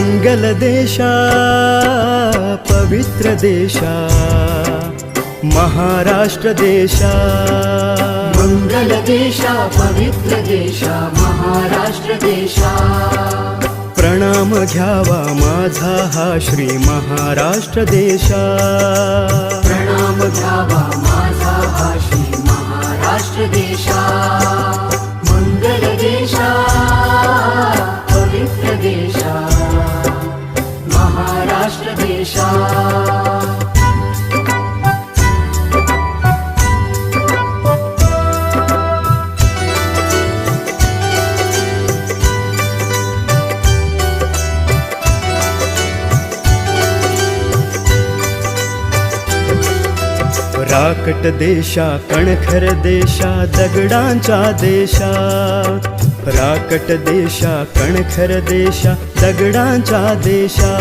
मंगल देशा पवित्र देशा महाराष्ट्र देशा मंगल देशा पवित्र देशा महाराष्ट्र देशा प्रणाम घ्यावा माझा हा श्री महाराष्ट्र देशा प्रणाम घ्यावा माझा हा श्री महाराष्ट्र देशा मंगल देशा पवित्र देशा महाराष्ट्र देशा राकट देशा कणखर देशा दगडांचा देशा राकट देशा कणखर देशा दगडांचा देशा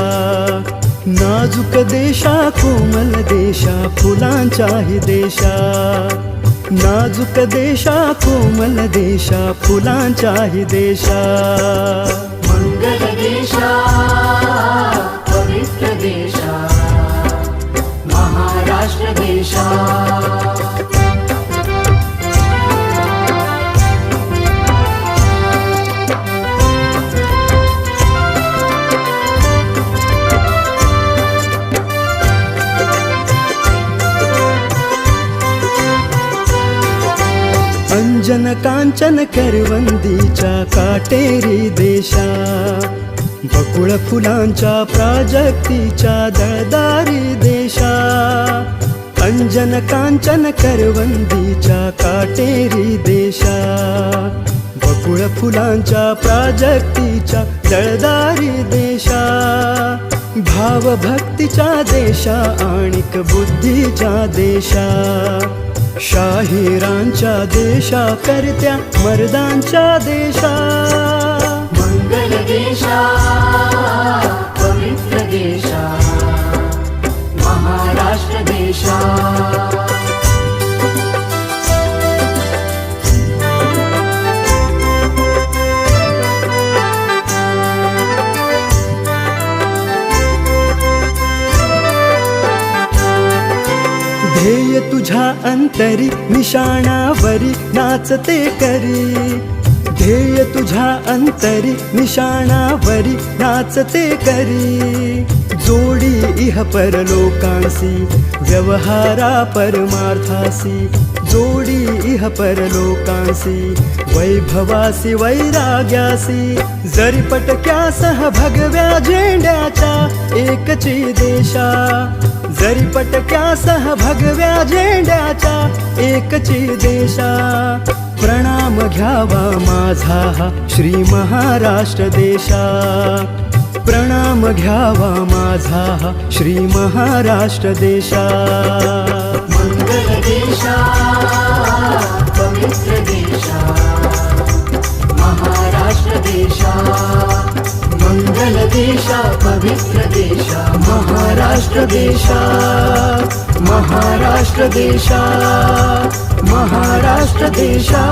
नाजूक देशा कोमल देशा फुलांचाही देशा नाजूक देशा कोमल देशा फुलांचाही देशा मंगल देशा पवित्र देशा महाराष्ट्र देशा अंजन कांचन करवंदीच्या काटेरी देशा बकुळ फुलांच्या प्राजक्तीच्या दळदारी देशा अंजन कांचन करवंदीच्या काटेरी देशा बकुळ फुलांच्या प्राजक्तीच्या दळदारी देशा भावभक्तीच्या देशा आणिक बुद्धीच्या देशा शाहिरांच्या देशा करत्या मर्दांच्या देशा मंगल देशा पवित्र देशा महाराष्ट्र देशा ध्येय तुझ्या अंतरी निशाणावरी नाचते करी ध्येय तुझ्या अंतरी निशाणावरी नाचते करी जोडी इह परलोकांसी व्यवहारा परमार्थासी जोडी इह परलोकांसी वैभवासी वैराग्यासी जरी पटक्यासह भगव्या झेंड्याच्या एकची देशा जरी पटक्यासह भगव्या झेंड्याच्या एकची देशा प्रणाम घ्यावा माझा हा श्री महाराष्ट्र देशा प्रणाम घ्यावा माझा हा श्री महाराष्ट्र देशा मंगल देशा पवित्र देशा महाराष्ट्र देशा मंगल देशा पवित्र देशा महाराष्ट्र देशा महाराष्ट्र देशा महाराष्ट्र देशा